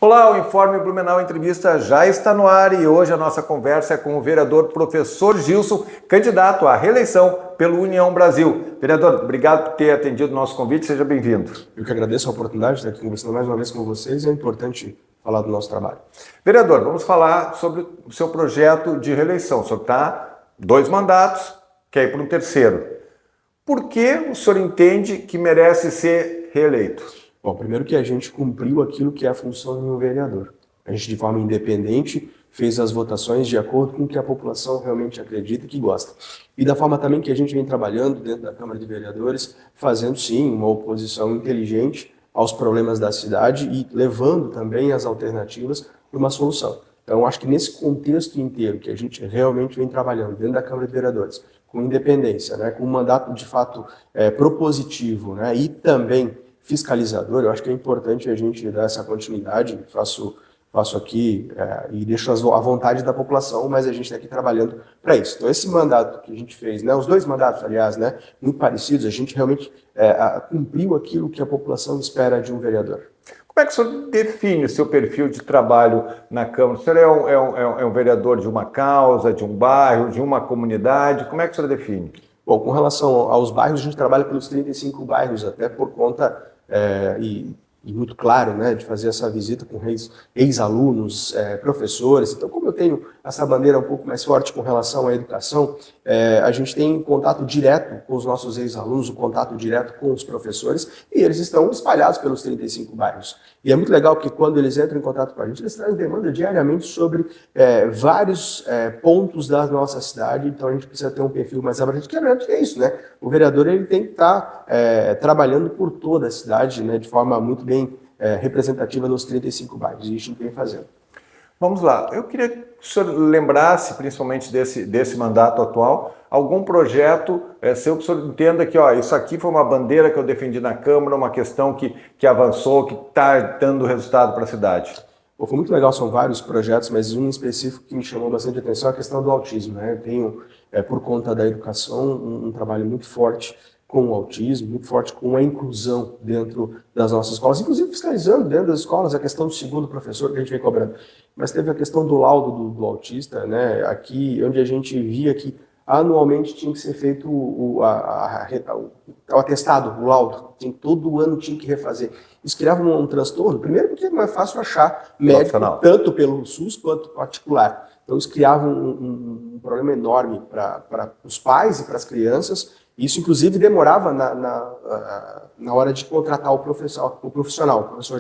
Olá, o Informe Blumenau Entrevista já está no ar e hoje a nossa conversa é com o vereador professor Gilson, candidato à reeleição pelo União Brasil. Vereador, obrigado por ter atendido o nosso convite, seja bem-vindo. Eu que agradeço a oportunidade de estar aqui conversando mais uma vez com vocês, é importante falar do nosso trabalho. Vereador, vamos falar sobre o seu projeto de reeleição. O senhor está 2 mandatos, quer ir para um terceiro. Por que o senhor entende que merece ser reeleito? Bom, primeiro que a gente cumpriu aquilo que é a função de um vereador. A gente, de forma independente, fez as votações de acordo com o que a população realmente acredita e que gosta. E da forma também que a gente vem trabalhando dentro da Câmara de Vereadores, fazendo sim uma oposição inteligente aos problemas da cidade e levando também as alternativas para uma solução. Então, acho que nesse contexto inteiro que a gente realmente vem trabalhando dentro da Câmara de Vereadores, com independência, né, com um mandato de fato propositivo, né, e também fiscalizador, eu acho que é importante a gente dar essa continuidade. Faço aqui e deixo à vontade da população, mas a gente está aqui trabalhando para isso. Então, esse mandato que a gente fez, né, os 2 mandatos, aliás, né, muito parecidos, a gente realmente cumpriu aquilo que a população espera de um vereador. Como é que o senhor define o seu perfil de trabalho na Câmara? O senhor é um vereador de uma causa, de um bairro, de uma comunidade? Como é que o senhor define? Bom, com relação aos bairros, a gente trabalha pelos 35 bairros, até por conta e muito claro, né, de fazer essa visita com ex-alunos, professores. Então, como eu tenho essa bandeira um pouco mais forte com relação à educação, a gente tem contato direto com os nossos ex-alunos, o contato direto com os professores, e eles estão espalhados pelos 35 bairros. E é muito legal que quando eles entram em contato com a gente, eles trazem demanda diariamente sobre vários pontos da nossa cidade. Então, a gente precisa ter um perfil mais abrangente, que é isso, né? O vereador ele tem que estar trabalhando por toda a cidade, né, de forma muito bem representativa nos 35 bairros, e a gente vem fazendo. Vamos lá, eu queria que o senhor lembrasse, principalmente desse mandato atual, algum projeto seu que o senhor entenda que isso aqui foi uma bandeira que eu defendi na Câmara, uma questão que avançou, que está dando resultado para a cidade. Bom, foi muito legal, são vários projetos, mas um específico que me chamou bastante atenção é a questão do autismo, né? Eu tenho, por conta da educação, um trabalho muito forte com o autismo, muito forte com a inclusão dentro das nossas escolas, inclusive fiscalizando dentro das escolas a questão do segundo professor que a gente vem cobrando. Mas teve a questão do laudo do autista, né? Aqui, onde a gente via que anualmente tinha que ser feito o atestado, o laudo, todo ano tinha que refazer. Isso criava um transtorno, primeiro porque não é fácil achar médico, tanto pelo SUS quanto particular. Então isso criava um problema enorme para os pais e para as crianças. Isso, inclusive, demorava na hora de contratar o professor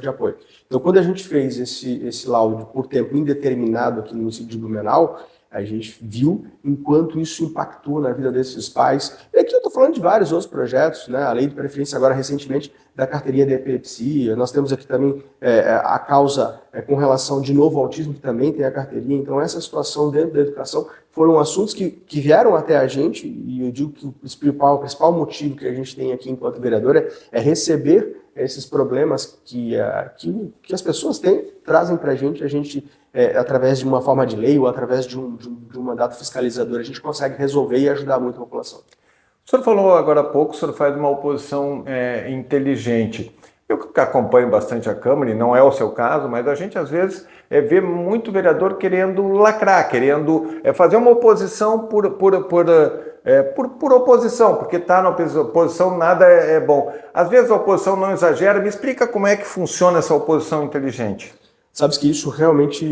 de apoio. Então, quando a gente fez esse laudo por tempo indeterminado aqui no município de Blumenau, a gente viu enquanto isso impactou na vida desses pais. E aqui eu estou falando de vários outros projetos, né? A lei de preferência agora recentemente da carteirinha de epilepsia. Nós temos aqui também a causa com relação de novo ao autismo, que também tem a carteirinha. Então essa situação dentro da educação foram assuntos que vieram até a gente, e eu digo que o principal motivo que a gente tem aqui enquanto vereador é receber esses problemas que as pessoas trazem para a gente, através de uma forma de lei ou através de um mandato fiscalizador, a gente consegue resolver e ajudar muito a população. O senhor falou agora há pouco, o senhor faz uma oposição inteligente. Eu que acompanho bastante a Câmara, e não é o seu caso, mas a gente às vezes vê muito vereador querendo lacrar, querendo fazer uma oposição por oposição, porque está na oposição nada é bom. Às vezes a oposição não exagera. Me explica como é que funciona essa oposição inteligente. Sabes que isso realmente,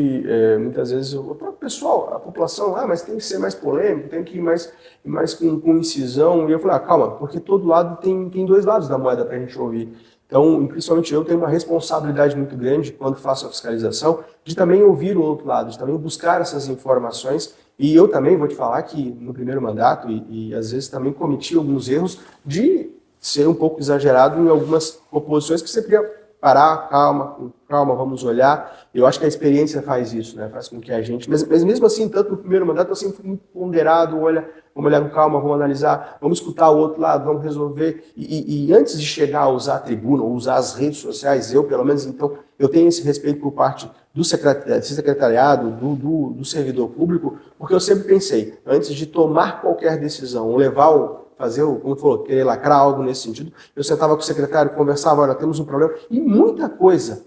muitas vezes, o próprio pessoal, a população, mas tem que ser mais polêmico, tem que ir mais com incisão. E eu falei, calma, porque todo lado tem 2 lados da moeda para a gente ouvir. Então, principalmente eu tenho uma responsabilidade muito grande quando faço a fiscalização, de também ouvir o outro lado, de também buscar essas informações. E eu também vou te falar que no primeiro mandato, e às vezes também cometi alguns erros de ser um pouco exagerado em algumas oposições que você queria parar, calma, vamos olhar. Eu acho que a experiência faz isso, né? Faz com que a gente... Mas mesmo assim, tanto no primeiro mandato, eu sempre fui muito ponderado, vamos olhar com calma, vamos analisar, vamos escutar o outro lado, vamos resolver. E antes de chegar a usar a tribuna, ou usar as redes sociais, pelo menos, então, eu tenho esse respeito por parte do secretariado, do servidor público, porque eu sempre pensei, antes de tomar qualquer decisão, ou levar fazer, como falou, querer lacrar algo nesse sentido. Eu sentava com o secretário, conversava, olha, temos um problema. E muita coisa,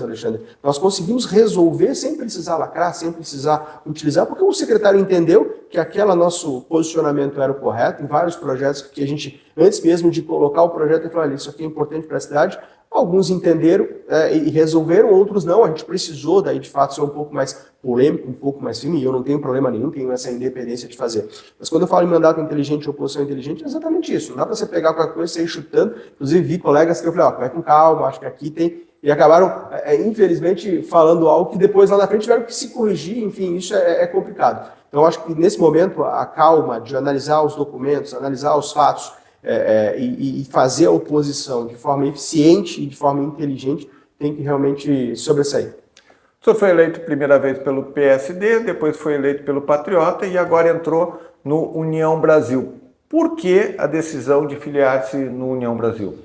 Alexandre, nós conseguimos resolver sem precisar lacrar, sem precisar utilizar, porque o secretário entendeu que aquele nosso posicionamento era o correto, em vários projetos que a gente, antes mesmo de colocar o projeto, ele falou, olha, isso aqui é importante para a cidade. Alguns entenderam e resolveram, outros não. A gente precisou, daí, de fato, ser um pouco mais polêmico, um pouco mais firme, e eu não tenho problema nenhum, tenho essa independência de fazer. Mas quando eu falo em mandato inteligente e oposição inteligente, é exatamente isso. Não dá para você pegar qualquer coisa e sair chutando. Inclusive, vi colegas que eu falei, ó, vai com calma, acho que aqui tem... E acabaram, infelizmente, falando algo que depois, lá na frente, tiveram que se corrigir. Enfim, isso é complicado. Então, acho que, nesse momento, a calma de analisar os documentos, analisar os fatos, e fazer a oposição de forma eficiente e de forma inteligente tem que realmente sobressair. O senhor foi eleito primeira vez pelo PSD, depois foi eleito pelo Patriota e agora entrou no União Brasil. Por que a decisão de filiar-se no União Brasil?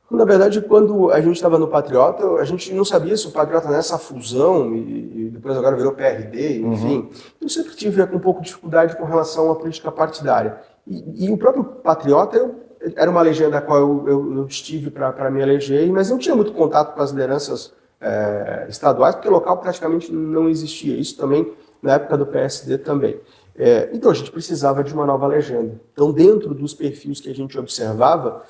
Na verdade, quando a gente estava no Patriota, a gente não sabia se o Patriota nessa fusão e depois agora virou PRD, enfim. Eu sempre tive um pouco de dificuldade com relação à política partidária. E o próprio Patriota era uma legenda a qual eu estive para me eleger, mas não tinha muito contato com as lideranças estaduais, porque o local praticamente não existia. Isso também na época do PSD também. Então a gente precisava de uma nova legenda. Então, dentro dos perfis que a gente observava,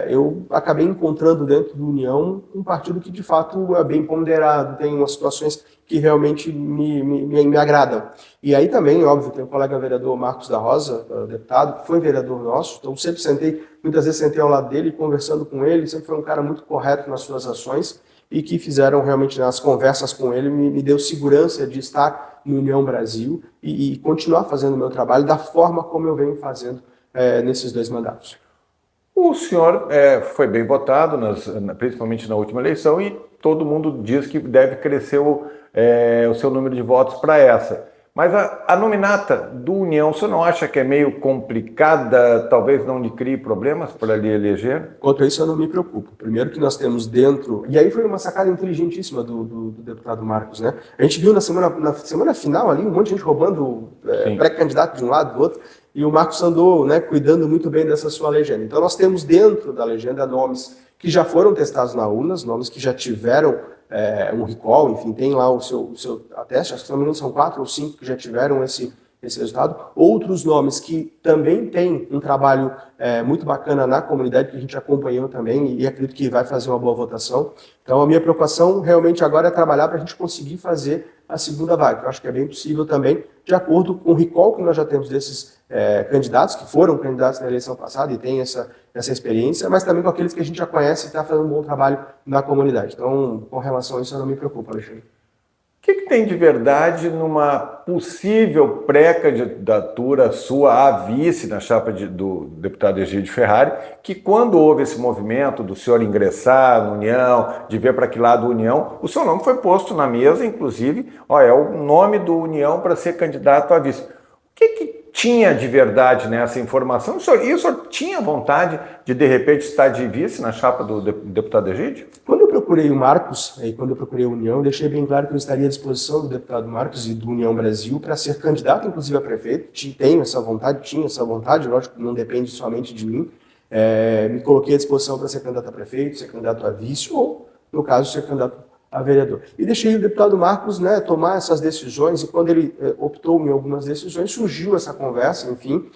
eu acabei encontrando dentro do União um partido que de fato é bem ponderado, tem umas situações que realmente me agradam. E aí também, óbvio, tem o colega vereador Marcos da Rosa, deputado, que foi vereador nosso, então sempre muitas vezes sentei ao lado dele, conversando com ele, sempre foi um cara muito correto nas suas ações e que fizeram realmente, nas conversas com ele, me deu segurança de estar no União Brasil e continuar fazendo o meu trabalho da forma como eu venho fazendo nesses 2 mandatos. O senhor foi bem votado, principalmente na última eleição, e todo mundo diz que deve crescer o seu número de votos para essa. Mas a nominata do União, o senhor não acha que é meio complicada, talvez não lhe crie problemas para lhe eleger? Quanto a isso, eu não me preocupo. Primeiro que nós temos dentro... E aí foi uma sacada inteligentíssima do deputado Marcos, né? A gente viu na semana final ali um monte de gente roubando pré-candidato de um lado do outro, e o Marcos andou, né, cuidando muito bem dessa sua legenda. Então nós temos dentro da legenda nomes que já foram testados na urnas, nomes que já tiveram um recall, enfim, tem lá o seu teste, acho que se não me engano são 4 ou 5 que já tiveram esse resultado. Outros nomes que também têm um trabalho muito bacana na comunidade, que a gente acompanhou também e acredito que vai fazer uma boa votação. Então a minha preocupação realmente agora é trabalhar para a gente conseguir fazer a segunda vaga, que eu acho que é bem possível também, de acordo com o recall que nós já temos desses candidatos, que foram candidatos na eleição passada e têm essa experiência, mas também com aqueles que a gente já conhece e está fazendo um bom trabalho na comunidade. Então, com relação a isso, eu não me preocupo, Alexandre. O que tem de verdade numa possível pré-candidatura sua a vice na chapa do deputado Egídio Ferrari, que quando houve esse movimento do senhor ingressar na União, de ver para que lado União, o seu nome foi posto na mesa, inclusive, é o nome do União para ser candidato a vice. O que tinha de verdade nessa informação? E o senhor tinha vontade de repente, estar de vice na chapa do deputado Egídio? Quando eu procurei o Marcos, quando eu procurei a União, eu deixei bem claro que eu estaria à disposição do deputado Marcos e do União Brasil para ser candidato, inclusive, a prefeito. Tinha essa vontade, lógico que não depende somente de mim. Me coloquei à disposição para ser candidato a prefeito, ser candidato a vice ou, no caso, ser candidato a vereador. E deixei o deputado Marcos, né, tomar essas decisões, e quando ele optou em algumas decisões, surgiu essa conversa, enfim,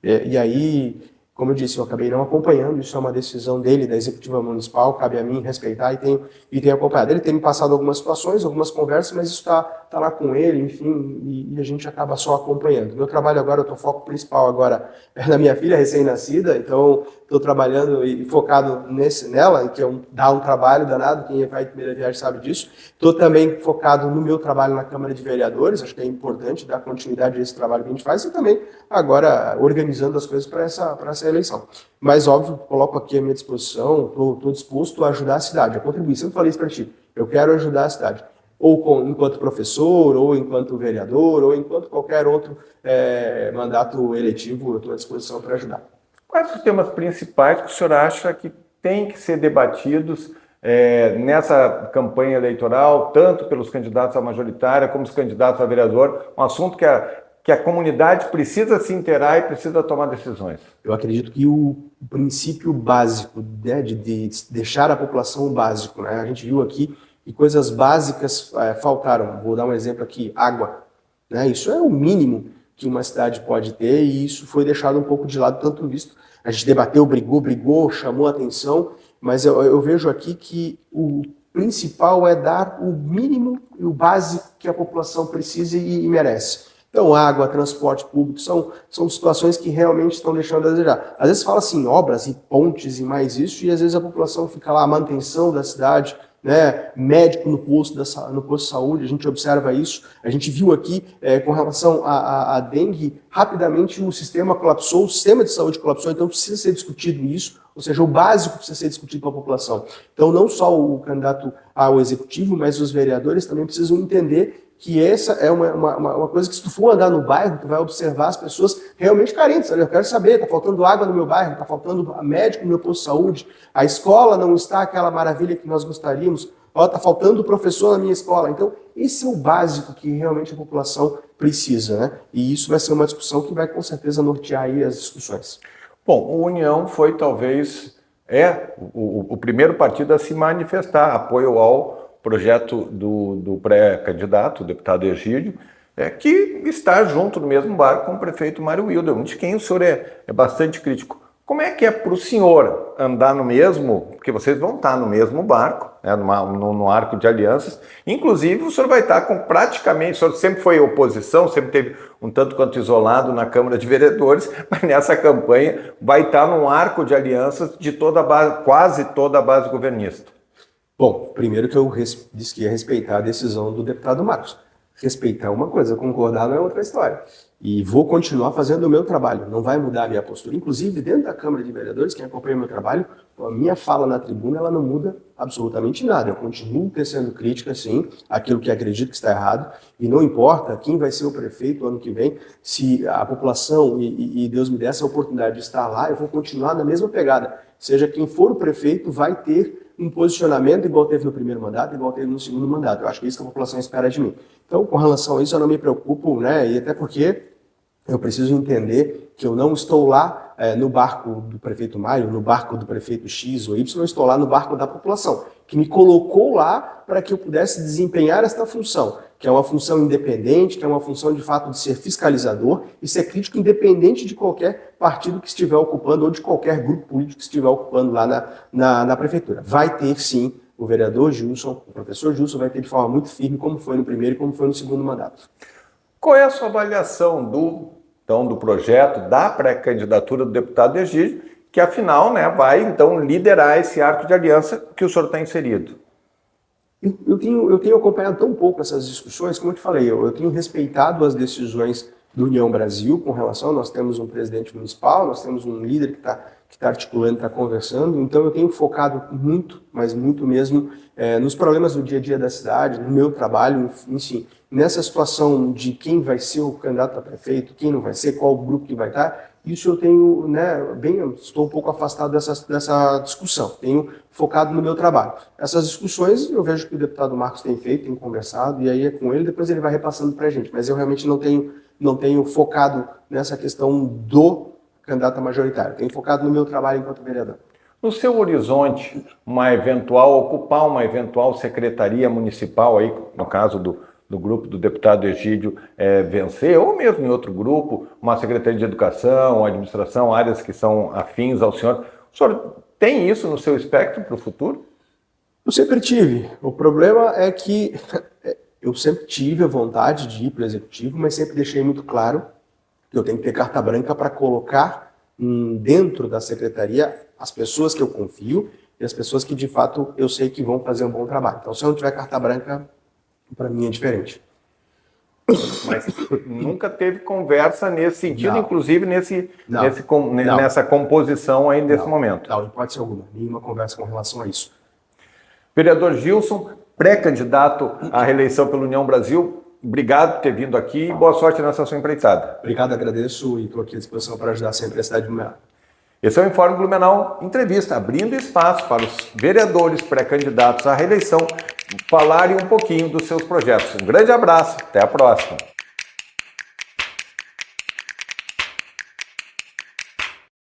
e aí, como eu disse, eu acabei não acompanhando, isso é uma decisão dele, da Executiva Municipal, cabe a mim respeitar e tenho acompanhado. Ele tem me passado algumas situações, algumas conversas, mas isso está lá com ele, enfim, e a gente acaba só acompanhando. Meu trabalho agora, o foco principal agora é na minha filha recém-nascida, então estou trabalhando e focado nela, que dá um trabalho danado, quem vai em primeira viagem sabe disso. Estou também focado no meu trabalho na Câmara de Vereadores, acho que é importante dar continuidade a esse trabalho que a gente faz, e também agora organizando as coisas para essa eleição. Mas, óbvio, coloco aqui à minha disposição, estou disposto a ajudar a cidade, a contribuir. Sempre falei isso para ti, eu quero ajudar a cidade. Ou enquanto professor, ou enquanto vereador, ou enquanto qualquer outro mandato eletivo, eu estou à disposição para ajudar. Quais os temas principais que o senhor acha que tem que ser debatidos nessa campanha eleitoral, tanto pelos candidatos à majoritária como os candidatos a vereador? Um assunto que que a comunidade precisa se inteirar e precisa tomar decisões? Eu acredito que o princípio básico, né, de deixar a população básico, né? A gente viu aqui que coisas básicas faltaram. Vou dar um exemplo aqui, água. Né? Isso é o mínimo que uma cidade pode ter e isso foi deixado um pouco de lado, tanto visto. A gente debateu, brigou, chamou a atenção, mas eu vejo aqui que o principal é dar o mínimo e o básico que a população precisa e merece. Então, água, transporte público, são situações que realmente estão deixando a desejar. Às vezes fala assim, obras e pontes e mais isso, e às vezes a população fica lá, a manutenção da cidade, né, médico no posto de saúde, a gente observa isso. A gente viu aqui, com relação à dengue, rapidamente o sistema colapsou, o sistema de saúde colapsou, então precisa ser discutido isso, ou seja, o básico precisa ser discutido para a população. Então, não só o candidato ao executivo, mas os vereadores também precisam entender que essa é uma coisa que se tu for andar no bairro, tu vai observar as pessoas realmente carentes. Eu quero saber, está faltando água no meu bairro, está faltando médico no meu posto de saúde, a escola não está aquela maravilha que nós gostaríamos, está faltando professor na minha escola. Então, esse é o básico que realmente a população precisa, né? E isso vai ser uma discussão que vai com certeza nortear aí as discussões. Bom, o União foi talvez o primeiro partido a se manifestar, apoio ao projeto do pré-candidato, o deputado Egídio, que está junto no mesmo barco com o prefeito Mário Wilder, de quem o senhor é bastante crítico. Como é que é para o senhor andar no mesmo, porque vocês vão estar no mesmo barco, né, no arco de alianças, inclusive o senhor vai estar com praticamente, o senhor sempre foi oposição, sempre teve um tanto quanto isolado na Câmara de Vereadores, mas nessa campanha vai estar num arco de alianças de toda a base, quase toda a base governista. Bom, primeiro que eu disse que ia respeitar a decisão do deputado Marcos. Respeitar uma coisa, concordar não é outra história. E vou continuar fazendo o meu trabalho, não vai mudar a minha postura. Inclusive, dentro da Câmara de Vereadores, quem acompanha o meu trabalho, a minha fala na tribuna, ela não muda absolutamente nada. Eu continuo tecendo crítica, sim, àquilo que acredito que está errado, e não importa quem vai ser o prefeito ano que vem, se a população, e Deus me dê essa oportunidade de estar lá, eu vou continuar na mesma pegada. Seja quem for o prefeito, vai ter um posicionamento igual teve no primeiro mandato, igual teve no segundo mandato. Eu acho que é isso que a população espera de mim. Então, com relação a isso, eu não me preocupo, né? E até porque eu preciso entender que eu não estou lá no barco do prefeito Mário, no barco do prefeito X ou Y, eu estou lá no barco da população, que me colocou lá para que eu pudesse desempenhar esta função, que é uma função independente, que é uma função de fato de ser fiscalizador e ser crítico independente de qualquer partido que estiver ocupando ou de qualquer grupo político que estiver ocupando lá na prefeitura. Vai ter sim o vereador Gilson, o professor Gilson vai ter de forma muito firme, como foi no primeiro e como foi no segundo mandato. Qual é a sua avaliação do projeto, da pré-candidatura do deputado Egídio, que afinal, né, vai então liderar esse arco de aliança que o senhor está inserido? Eu tenho acompanhado tão pouco essas discussões, como eu te falei, eu tenho respeitado as decisões do União Brasil com relação, nós temos um presidente municipal, nós temos um líder que está articulando, está conversando, então eu tenho focado muito, mas muito mesmo, nos problemas do dia a dia da cidade, no meu trabalho, enfim, nessa situação de quem vai ser o candidato a prefeito, quem não vai ser, qual grupo que vai estar, isso eu tenho, né, estou um pouco afastado dessa discussão, tenho focado no meu trabalho. Essas discussões eu vejo que o deputado Marcos tem feito, tem conversado, e aí é com ele, depois ele vai repassando para a gente, mas eu realmente não tenho focado nessa questão do candidato a majoritário, tenho focado no meu trabalho enquanto vereador. No seu horizonte, ocupar uma eventual secretaria municipal, aí, no caso do grupo do deputado Egídio vencer, ou mesmo em outro grupo, uma secretaria de educação, administração, áreas que são afins ao senhor. O senhor tem isso no seu espectro para o futuro? Eu sempre tive. O problema é que eu sempre tive a vontade de ir para o executivo, mas sempre deixei muito claro que eu tenho que ter carta branca para colocar dentro da secretaria as pessoas que eu confio e as pessoas que de fato eu sei que vão fazer um bom trabalho. Então, se eu não tiver carta branca, para mim é diferente. Mas nunca teve conversa nesse sentido, não. Inclusive Não. Nessa composição aí nesse momento? Não, hipótese alguma. Nenhuma conversa com relação a isso. Vereador Gilson, pré-candidato à reeleição pela União Brasil, obrigado por ter vindo aqui e boa sorte nessa sua empreitada. Obrigado, agradeço e estou aqui à disposição para ajudar sempre a cidade de Blumenau. Esse é o Informe Blumenau Entrevista, abrindo espaço para os vereadores pré-candidatos à reeleição falarem um pouquinho dos seus projetos. Um grande abraço, até a próxima.